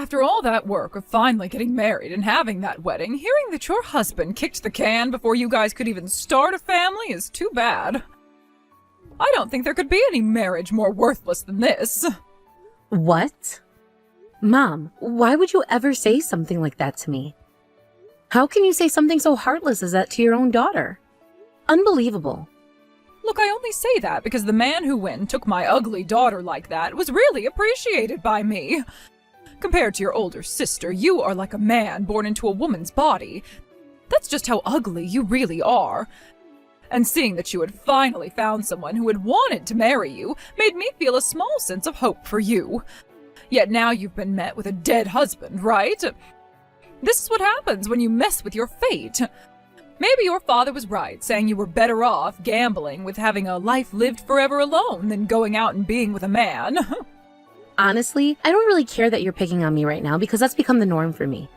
After all that work of finally getting married and having that wedding, hearing that your husband kicked the can before you guys could even start a family is too bad. I don't think there could be any marriage more worthless than this. What? Mom, why would you ever say something like that to me? How can you say something so heartless as that to your own daughter? Unbelievable. Look, I only say that because the man who went and took my ugly daughter like that was really appreciated by me. Compared to your older sister, you are like a man born into a woman's body. That's just how ugly you really are. And seeing that you had finally found someone who had wanted to marry you made me feel a small sense of hope for you. Yet now you've been met with a dead husband, right? This is what happens when you mess with your fate. Maybe your father was right, saying you were better off gambling with having a life lived forever alone than going out and being with a man. Honestly, I don't really care that you're picking on me right now because that's become the norm for me.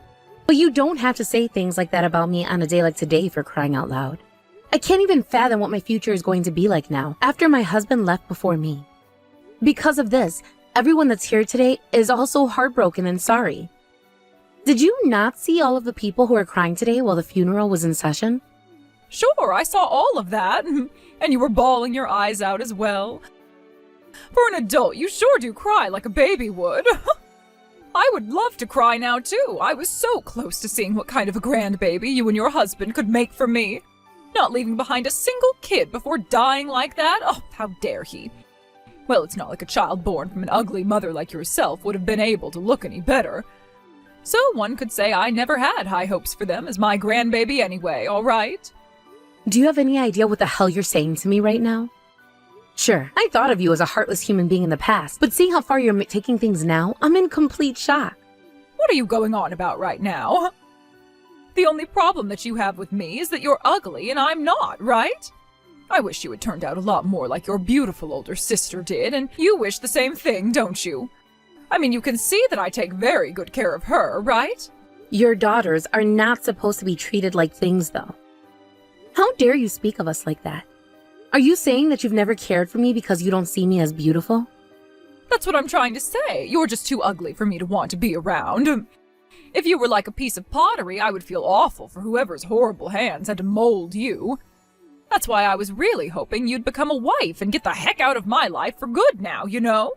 But you don't have to say things like that about me on a day like today, for crying out loud. I can't even fathom what my future is going to be like now, after my husband left before me. Because of this, everyone that's here today is also heartbroken and sorry. Did you not see all of the people who are crying today while the funeral was in session? Sure, I saw all of that, and you were bawling your eyes out as well. For an adult, you sure do cry like a baby would. I would love to cry now, too. I was so close to seeing what kind of a grandbaby you and your husband could make for me. Not leaving behind a single kid before dying like that? Oh, how dare he? Well, it's not like a child born from an ugly mother like yourself would have been able to look any better. So one could say I never had high hopes for them as my grandbaby anyway, all right? Do you have any idea what the hell you're saying to me right now? Sure, I thought of you as a heartless human being in the past, but seeing how far you're taking things now, I'm in complete shock. What are you going on about right now? The only problem that you have with me is that you're ugly and I'm not, right? I wish you had turned out a lot more like your beautiful older sister did, and you wish the same thing, don't you? I mean, you can see that I take very good care of her, right? Your daughters are not supposed to be treated like things, though. How dare you speak of us like that? Are you saying that you've never cared for me because you don't see me as beautiful? That's what I'm trying to say. You're just too ugly for me to want to be around. If you were like a piece of pottery, I would feel awful for whoever's horrible hands had to mold you. That's why I was really hoping you'd become a wife and get the heck out of my life for good now, you know?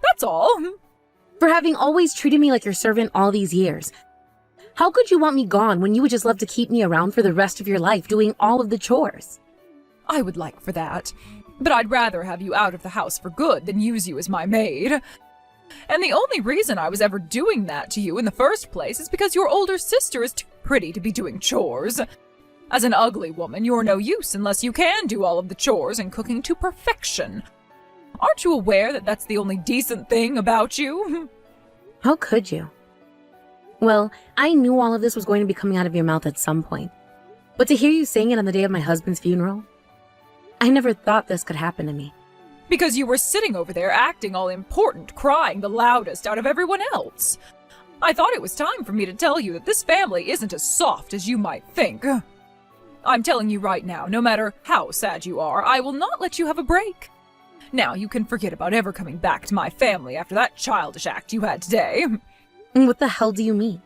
That's all. For having always treated me like your servant all these years. How could you want me gone when you would just love to keep me around for the rest of your life doing all of the chores? I would like for that, but I'd rather have you out of the house for good than use you as my maid. And the only reason I was ever doing that to you in the first place is because your older sister is too pretty to be doing chores. As an ugly woman, you're no use unless you can do all of the chores and cooking to perfection. Aren't you aware that that's the only decent thing about you? How could you? Well, I knew all of this was going to be coming out of your mouth at some point. But to hear you saying it on the day of my husband's funeral, I never thought this could happen to me. Because you were sitting over there acting all important, crying the loudest out of everyone else. I thought it was time for me to tell you that this family isn't as soft as you might think. I'm telling you right now, no matter how sad you are, I will not let you have a break. Now you can forget about ever coming back to my family after that childish act you had today. What the hell do you mean?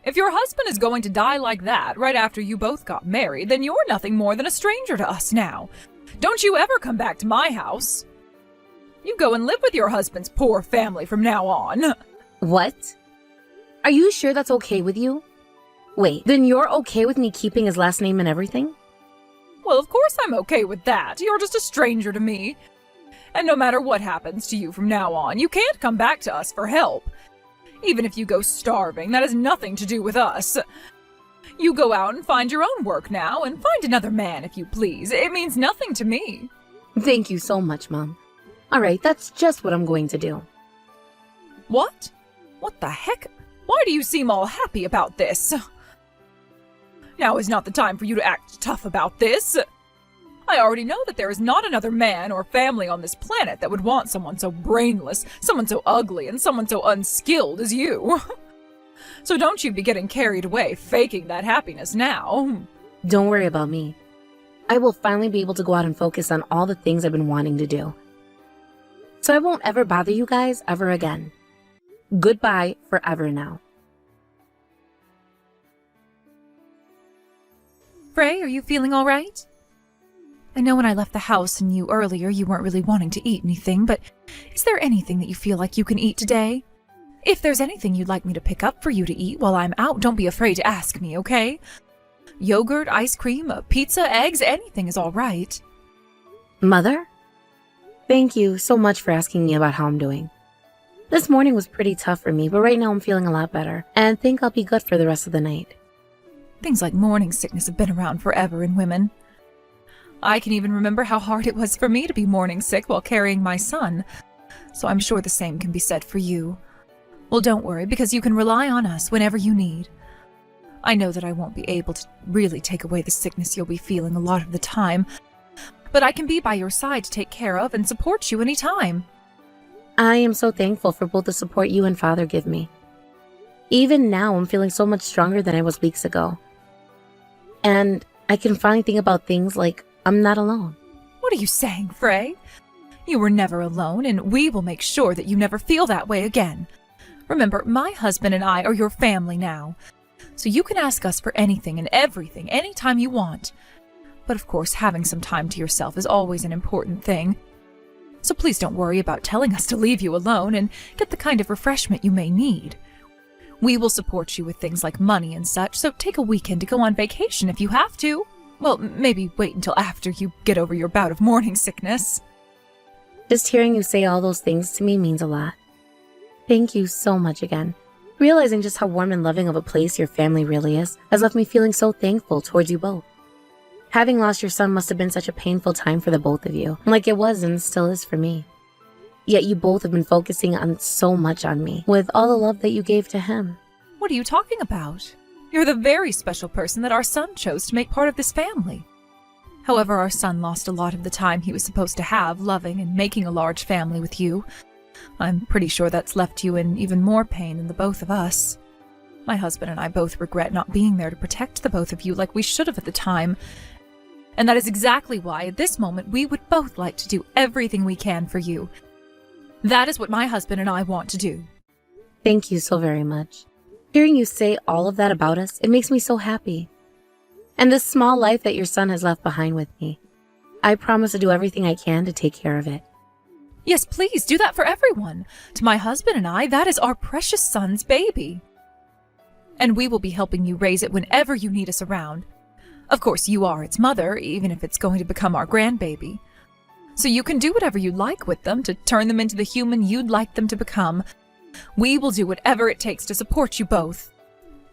If your husband is going to die like that right after you both got married, then you're nothing more than a stranger to us now. Don't you ever come back to my house. You go and live with your husband's poor family from now on. What? Are you sure that's okay with you? Wait, then you're okay with me keeping his last name and everything? Well, of course I'm okay with that. You're just a stranger to me. And no matter what happens to you from now on, you can't come back to us for help. Even if you go starving, that has nothing to do with us. You go out and find your own work now, and find another man if you please. It means nothing to me. Thank you so much, Mom. Alright, that's just what I'm going to do. What? What the heck? Why do you seem all happy about this? Now is not the time for you to act tough about this. I already know that there is not another man or family on this planet that would want someone so brainless, someone so ugly, and someone so unskilled as you. So don't you be getting carried away faking that happiness now. Don't worry about me. I will finally be able to go out and focus on all the things I've been wanting to do. So I won't ever bother you guys ever again. Goodbye forever now. Frey, are you feeling all right? I know when I left the house and you earlier, you weren't really wanting to eat anything, but is there anything that you feel like you can eat today? If there's anything you'd like me to pick up for you to eat while I'm out, don't be afraid to ask me, okay? Yogurt, ice cream, pizza, eggs, anything is all right. Mother? Thank you so much for asking me about how I'm doing. This morning was pretty tough for me, but right now I'm feeling a lot better, and think I'll be good for the rest of the night. Things like morning sickness have been around forever in women. I can even remember how hard it was for me to be morning sick while carrying my son, so I'm sure the same can be said for you. Well, don't worry, because you can rely on us whenever you need. I know that I won't be able to really take away the sickness you'll be feeling a lot of the time, but I can be by your side to take care of and support you anytime. I am so thankful for both the support you and Father give me. Even now, I'm feeling so much stronger than I was weeks ago. And I can finally think about things like I'm not alone. What are you saying, Frey? You were never alone, and we will make sure that you never feel that way again. Remember, my husband and I are your family now, so you can ask us for anything and everything anytime you want. But of course, having some time to yourself is always an important thing. So please don't worry about telling us to leave you alone and get the kind of refreshment you may need. We will support you with things like money and such, so take a weekend to go on vacation if you have to. Well, maybe wait until after you get over your bout of morning sickness. Just hearing you say all those things to me means a lot. Thank you so much again. Realizing just how warm and loving of a place your family really is has left me feeling so thankful towards you both. Having lost your son must have been such a painful time for the both of you, like it was and still is for me. Yet you both have been focusing on so much on me, with all the love that you gave to him. What are you talking about? You're the very special person that our son chose to make part of this family. However, our son lost a lot of the time he was supposed to have loving and making a large family with you. I'm pretty sure that's left you in even more pain than the both of us. My husband and I both regret not being there to protect the both of you like we should have at the time. And that is exactly why, at this moment, we would both like to do everything we can for you. That is what my husband and I want to do. Thank you so very much. Hearing you say all of that about us, it makes me so happy. And this small life that your son has left behind with me, I promise to do everything I can to take care of it. Yes, please, do that for everyone. To my husband and I, that is our precious son's baby. And we will be helping you raise it whenever you need us around. Of course, you are its mother, even if it's going to become our grandbaby. So you can do whatever you like with them to turn them into the human you'd like them to become. We will do whatever it takes to support you both.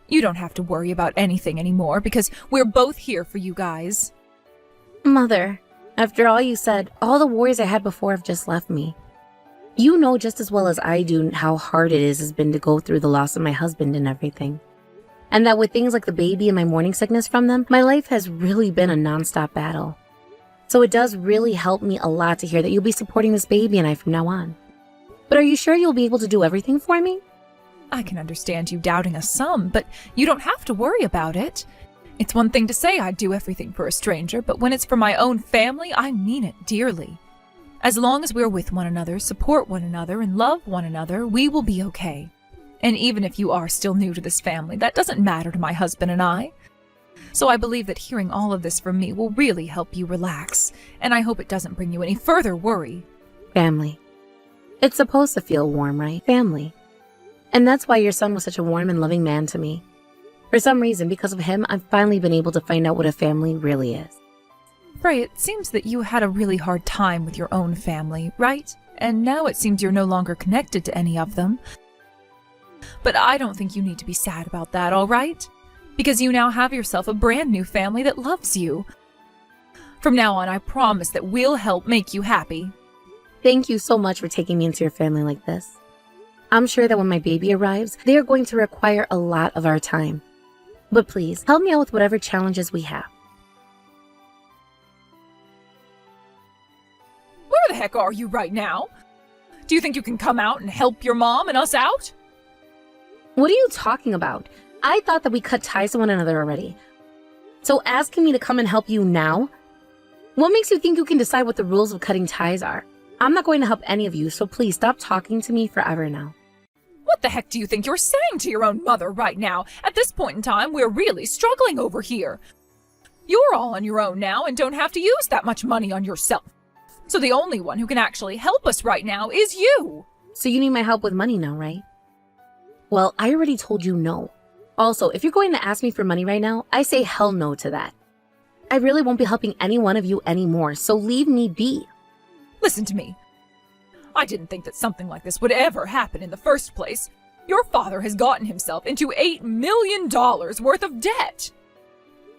You don't have to worry about anything anymore because we're both here for you guys. Mother, after all you said, all the worries I had before have just left me. You know just as well as I do how hard it has been to go through the loss of my husband and everything. And that with things like the baby and my morning sickness from them, my life has really been a nonstop battle. So it does really help me a lot to hear that you'll be supporting this baby and I from now on. But are you sure you'll be able to do everything for me? I can understand you doubting us some, but you don't have to worry about it. It's one thing to say I'd do everything for a stranger, but when it's for my own family, I mean it dearly. As long as we're with one another, support one another, and love one another, we will be okay. And even if you are still new to this family, that doesn't matter to my husband and I. So I believe that hearing all of this from me will really help you relax, and I hope it doesn't bring you any further worry. Family. It's supposed to feel warm, right? Family. And that's why your son was such a warm and loving man to me. For some reason, because of him, I've finally been able to find out what a family really is. Frey, it seems that you had a really hard time with your own family, right? And now it seems you're no longer connected to any of them. But I don't think you need to be sad about that, all right? Because you now have yourself a brand new family that loves you. From now on, I promise that we'll help make you happy. Thank you so much for taking me into your family like this. I'm sure that when my baby arrives, they are going to require a lot of our time. But please, help me out with whatever challenges we have. Where the heck are you right now? Do you think you can come out and help your mom and us out? What are you talking about? I thought that we cut ties to one another already. So asking me to come and help you now? What makes you think you can decide what the rules of cutting ties are? I'm not going to help any of you, so please stop talking to me forever now. What the heck do you think you're saying to your own mother right now? At this point in time, we're really struggling over here. You're all on your own now and don't have to use that much money on yourself. So the only one who can actually help us right now is you. So you need my help with money now, right? Well, I already told you no. Also, if you're going to ask me for money right now, I say hell no to that. I really won't be helping any one of you anymore, so leave me be. Listen to me. I didn't think that something like this would ever happen in the first place. Your father has gotten himself into $8 million worth of debt.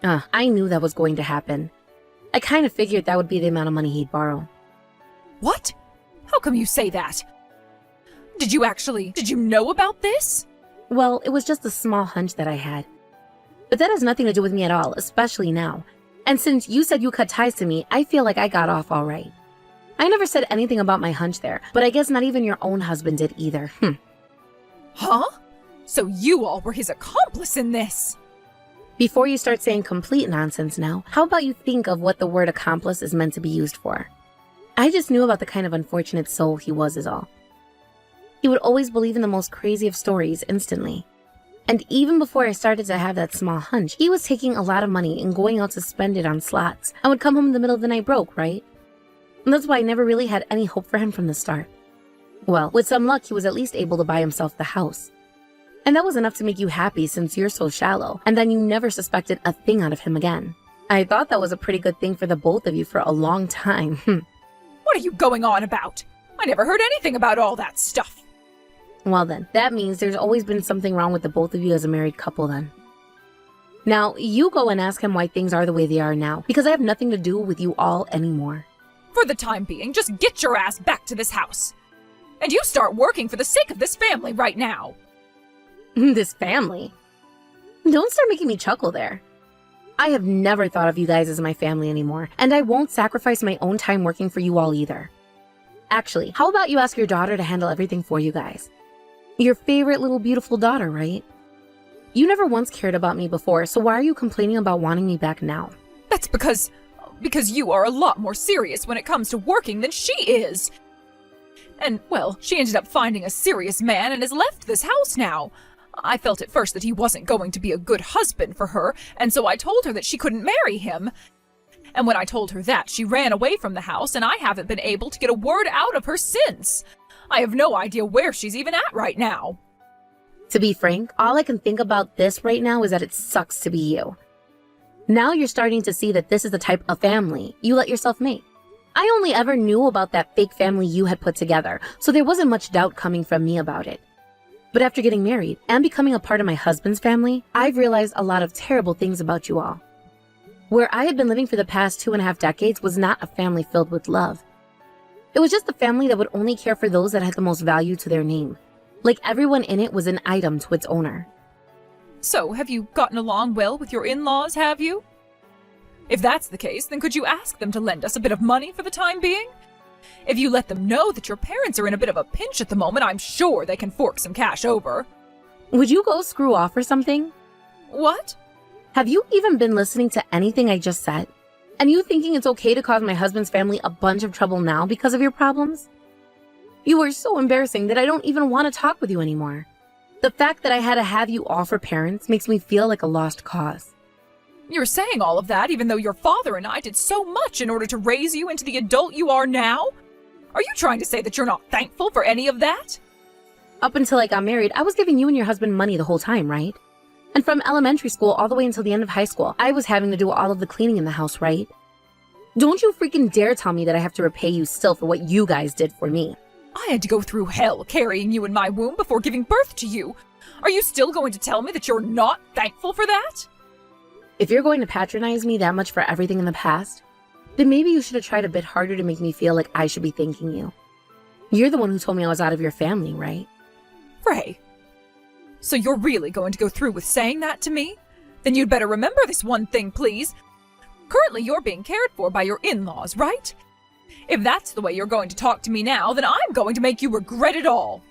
I knew that was going to happen. I kind of figured that would be the amount of money he'd borrow. What? How come you say that? Did you know about this? Well, it was just a small hunch that I had. But that has nothing to do with me at all, especially now. And since you said you cut ties to me, I feel like I got off all right. I never said anything about my hunch there, but I guess not even your own husband did either. Huh? So you all were his accomplice in this? Before you start saying complete nonsense now, how about you think of what the word accomplice is meant to be used for? I just knew about the kind of unfortunate soul he was is all. He would always believe in the most crazy of stories instantly. And even before I started to have that small hunch, he was taking a lot of money and going out to spend it on slots and would come home in the middle of the night broke, right? And that's why I never really had any hope for him from the start. Well, with some luck, he was at least able to buy himself the house. And that was enough to make you happy since you're so shallow, and then you never suspected a thing out of him again. I thought that was a pretty good thing for the both of you for a long time. What are you going on about? I never heard anything about all that stuff. Well then, that means there's always been something wrong with the both of you as a married couple then. Now, you go and ask him why things are the way they are now, because I have nothing to do with you all anymore. For the time being, just get your ass back to this house. And you start working for the sake of this family right now. This family? Don't start making me chuckle there. I have never thought of you guys as my family anymore, and I won't sacrifice my own time working for you all either. Actually, how about you ask your daughter to handle everything for you guys? Your favorite little beautiful daughter, right? You never once cared about me before, so why are you complaining about wanting me back now? That's because you are a lot more serious when it comes to working than she is. And, well, she ended up finding a serious man and has left this house now. I felt at first that he wasn't going to be a good husband for her, and so I told her that she couldn't marry him. And when I told her that, she ran away from the house, and I haven't been able to get a word out of her since. I have no idea where she's even at right now. To be frank, all I can think about this right now is that it sucks to be you. Now you're starting to see that this is the type of family you let yourself make. I only ever knew about that fake family you had put together, so there wasn't much doubt coming from me about it. But after getting married and becoming a part of my husband's family, I've realized a lot of terrible things about you all. Where I had been living for the past 2.5 decades was not a family filled with love. It was just a family that would only care for those that had the most value to their name. Like everyone in it was an item to its owner. So, have you gotten along well with your in-laws, have you? If that's the case, then could you ask them to lend us a bit of money for the time being? If you let them know that your parents are in a bit of a pinch at the moment, I'm sure they can fork some cash over. Would you go screw off or something? What? Have you even been listening to anything I just said? And you thinking it's okay to cause my husband's family a bunch of trouble now because of your problems? You are so embarrassing that I don't even want to talk with you anymore. The fact that I had to have you all for parents makes me feel like a lost cause. You're saying all of that even though your father and I did so much in order to raise you into the adult you are now? Are you trying to say that you're not thankful for any of that? Up until I got married, I was giving you and your husband money the whole time, right? And from elementary school all the way until the end of high school, I was having to do all of the cleaning in the house, right? Don't you freaking dare tell me that I have to repay you still for what you guys did for me. I had to go through hell carrying you in my womb before giving birth to you. Are you still going to tell me that you're not thankful for that? If you're going to patronize me that much for everything in the past, then maybe you should have tried a bit harder to make me feel like I should be thanking you. You're the one who told me I was out of your family, right? Frey. So you're really going to go through with saying that to me? Then you'd better remember this one thing, please. Currently, you're being cared for by your in-laws, right? If that's the way you're going to talk to me now, then I'm going to make you regret it all.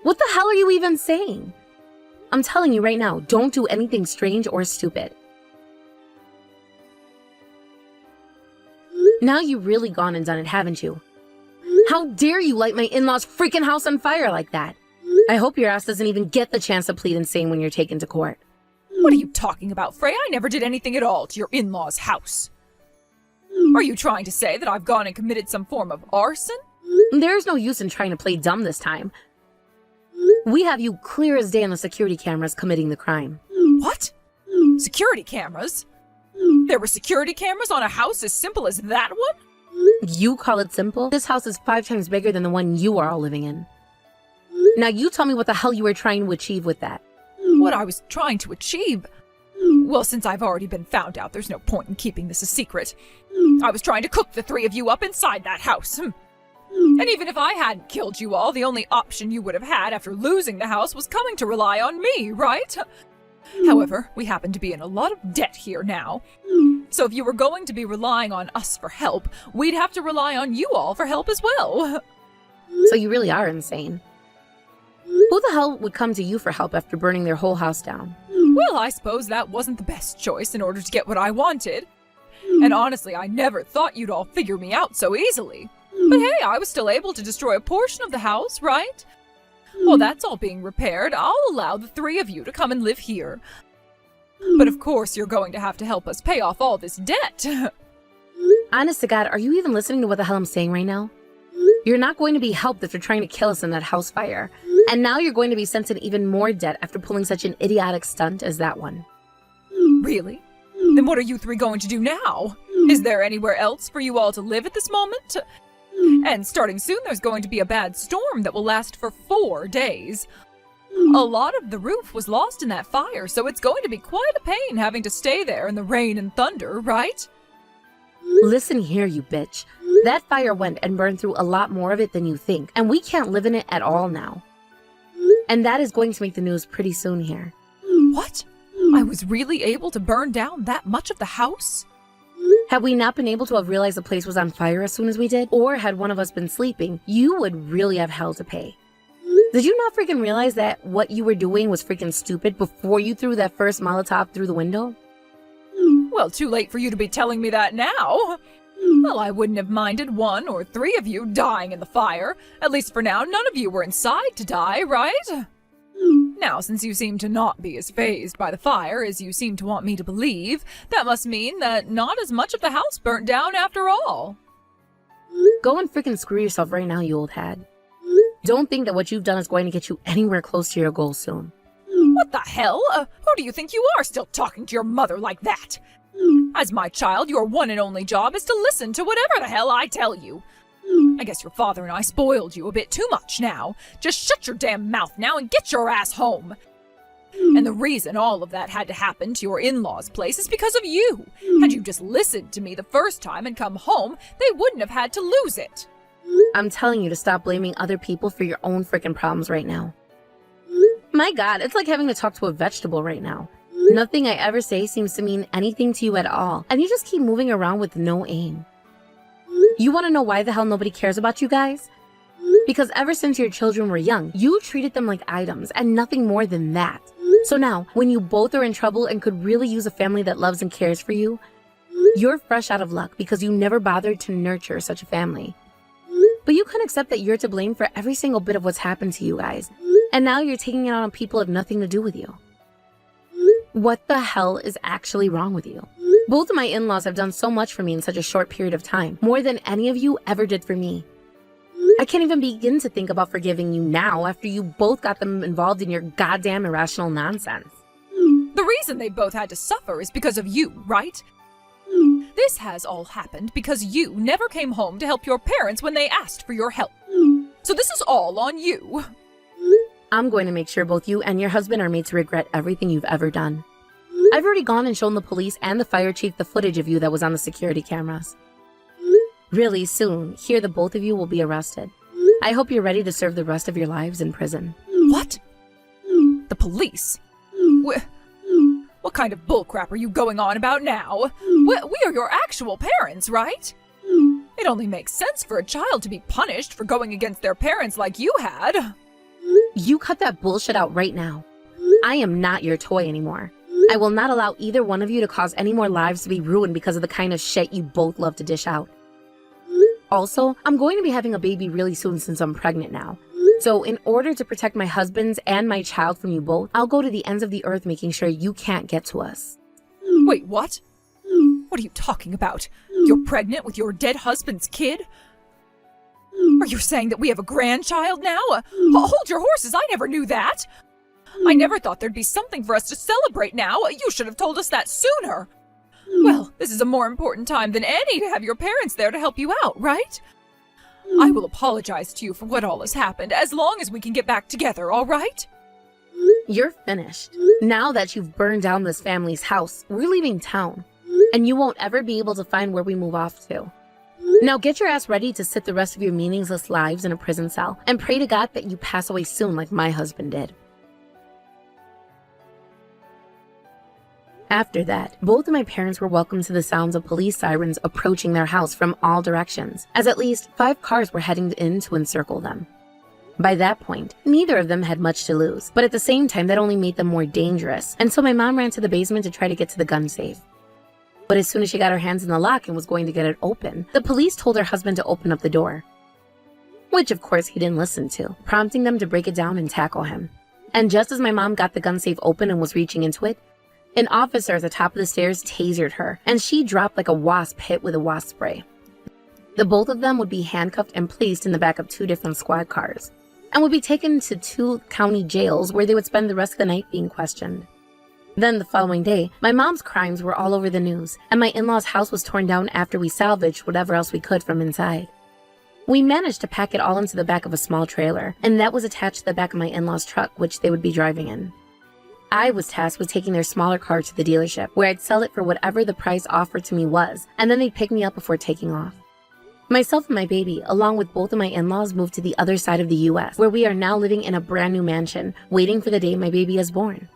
What the hell are you even saying? I'm telling you right now, don't do anything strange or stupid. Now you've really gone and done it, haven't you? How dare you light my in-laws' freaking house on fire like that? I hope your ass doesn't even get the chance to plead insane when you're taken to court. What are you talking about, Frey? I never did anything at all to your in-law's house. Are you trying to say that I've gone and committed some form of arson? There's no use in trying to play dumb this time. We have you clear as day on the security cameras committing the crime. What? Security cameras? There were security cameras on a house as simple as that one? You call it simple? This house is 5 times bigger than the one you are all living in. Now you tell me what the hell you were trying to achieve with that. What I was trying to achieve? Well, since I've already been found out, there's no point in keeping this a secret. I was trying to cook the 3 of you up inside that house. And even if I hadn't killed you all, the only option you would have had after losing the house was coming to rely on me, right? However, we happen to be in a lot of debt here now. So if you were going to be relying on us for help, we'd have to rely on you all for help as well. So you really are insane. Who the hell would come to you for help after burning their whole house down? Well, I suppose that wasn't the best choice in order to get what I wanted. And honestly, I never thought you'd all figure me out so easily. But hey, I was still able to destroy a portion of the house, right? While that's all being repaired, I'll allow the 3 of you to come and live here. But of course, you're going to have to help us pay off all this debt. Honest to God, are you even listening to what the hell I'm saying right now? You're not going to be helped after trying to kill us in that house fire. And now you're going to be sent in even more debt after pulling such an idiotic stunt as that one. Really? Then what are you 3 going to do now? Is there anywhere else for you all to live at this moment? And starting soon, there's going to be a bad storm that will last for 4 days. A lot of the roof was lost in that fire, so it's going to be quite a pain having to stay there in the rain and thunder, right? Listen here, you bitch. That fire went and burned through a lot more of it than you think, and we can't live in it at all now. And that is going to make the news pretty soon here. What? I was really able to burn down that much of the house? Had we not been able to have realized the place was on fire as soon as we did, or had one of us been sleeping, you would really have hell to pay. Did you not freaking realize that what you were doing was freaking stupid before you threw that first Molotov through the window? Well, too late for you to be telling me that now. Well, I wouldn't have minded 1 or 3 of you dying in the fire. At least for now, none of you were inside to die, right? Now, since you seem to not be as fazed by the fire as you seem to want me to believe, that must mean that not as much of the house burnt down after all. Go and freaking screw yourself right now, you old hag. Don't think that what you've done is going to get you anywhere close to your goal soon. What the hell? Who do you think you are, still talking to your mother like that? As my child, your one and only job is to listen to whatever the hell I tell you. I guess your father and I spoiled you a bit too much now. Just shut your damn mouth now and get your ass home. And the reason all of that had to happen to your in-laws' place is because of you. Had you just listened to me the first time and come home, they wouldn't have had to lose it. I'm telling you to stop blaming other people for your own freaking problems right now. My God, it's like having to talk to a vegetable right now. Nothing I ever say seems to mean anything to you at all, and you just keep moving around with no aim. You want to know why the hell nobody cares about you guys? Because ever since your children were young, you treated them like items and nothing more than that. So now, when you both are in trouble and could really use a family that loves and cares for you, you're fresh out of luck because you never bothered to nurture such a family. But you can accept that you're to blame for every single bit of what's happened to you guys, and now you're taking it out on people who have nothing to do with you. What the hell is actually wrong with you? Both of my in-laws have done so much for me in such a short period of time, more than any of you ever did for me. I can't even begin to think about forgiving you now after you both got them involved in your goddamn irrational nonsense. The reason they both had to suffer is because of you, right? This has all happened because you never came home to help your parents when they asked for your help. So this is all on you. I'm going to make sure both you and your husband are made to regret everything you've ever done. I've already gone and shown the police and the fire chief the footage of you that was on the security cameras. Really soon, here the both of you will be arrested. I hope you're ready to serve the rest of your lives in prison. What? The police? What kind of bullcrap are you going on about now? We are your actual parents, right? It only makes sense for a child to be punished for going against their parents like you had. You cut that bullshit out right now. I am not your toy anymore. I will not allow either one of you to cause any more lives to be ruined because of the kind of shit you both love to dish out. Also, I'm going to be having a baby really soon since I'm pregnant now. So in order to protect my husband's and my child from you both, I'll go to the ends of the earth making sure you can't get to us. Wait, what? What are you talking about? You're pregnant with your dead husband's kid? Are you saying that we have a grandchild now? Hold your horses, I never knew that. I never thought there'd be something for us to celebrate now. You should have told us that sooner. Well, this is a more important time than any to have your parents there to help you out, right? I will apologize to you for what all has happened, as long as we can get back together, all right? You're finished. Now that you've burned down this family's house, we're leaving town. And you won't ever be able to find where we move off to. Now get your ass ready to sit the rest of your meaningless lives in a prison cell and pray to God that you pass away soon like my husband did. After that, both of my parents were welcomed to the sounds of police sirens approaching their house from all directions, as at least 5 cars were heading in to encircle them. By that point, neither of them had much to lose, but at the same time that only made them more dangerous, and so my mom ran to the basement to try to get to the gun safe. But as soon as she got her hands in the lock and was going to get it open, the police told her husband to open up the door. Which of course he didn't listen to, prompting them to break it down and tackle him. And just as my mom got the gun safe open and was reaching into it, an officer at the top of the stairs tasered her, and she dropped like a wasp hit with a wasp spray. The both of them would be handcuffed and placed in the back of 2 different squad cars, and would be taken to 2 county jails where they would spend the rest of the night being questioned. Then the following day, my mom's crimes were all over the news, and my in-laws' house was torn down after we salvaged whatever else we could from inside. We managed to pack it all into the back of a small trailer, and that was attached to the back of my in-laws' truck, which they would be driving in. I was tasked with taking their smaller car to the dealership, where I'd sell it for whatever the price offered to me was, and then they'd pick me up before taking off. Myself and my baby, along with both of my in-laws, moved to the other side of the US, where we are now living in a brand new mansion, waiting for the day my baby is born.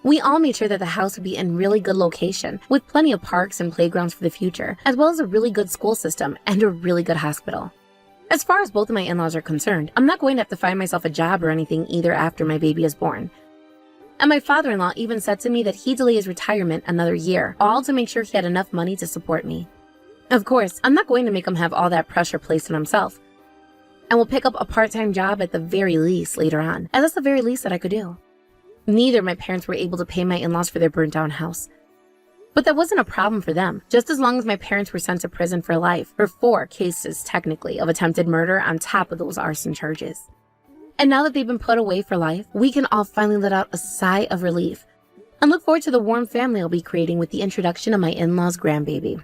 We all made sure that the house would be in really good location, with plenty of parks and playgrounds for the future, as well as a really good school system and a really good hospital. As far as both of my in-laws are concerned, I'm not going to have to find myself a job or anything either after my baby is born. And my father-in-law even said to me that he'd delay his retirement another year, all to make sure he had enough money to support me. Of course, I'm not going to make him have all that pressure placed on himself, and will pick up a part-time job at the very least later on, and that's the very least that I could do. Neither of my parents were able to pay my in-laws for their burnt-down house. But that wasn't a problem for them, just as long as my parents were sent to prison for life, for 4 cases technically of attempted murder on top of those arson charges. And now that they've been put away for life, we can all finally let out a sigh of relief and look forward to the warm family I'll be creating with the introduction of my in-laws' grandbaby.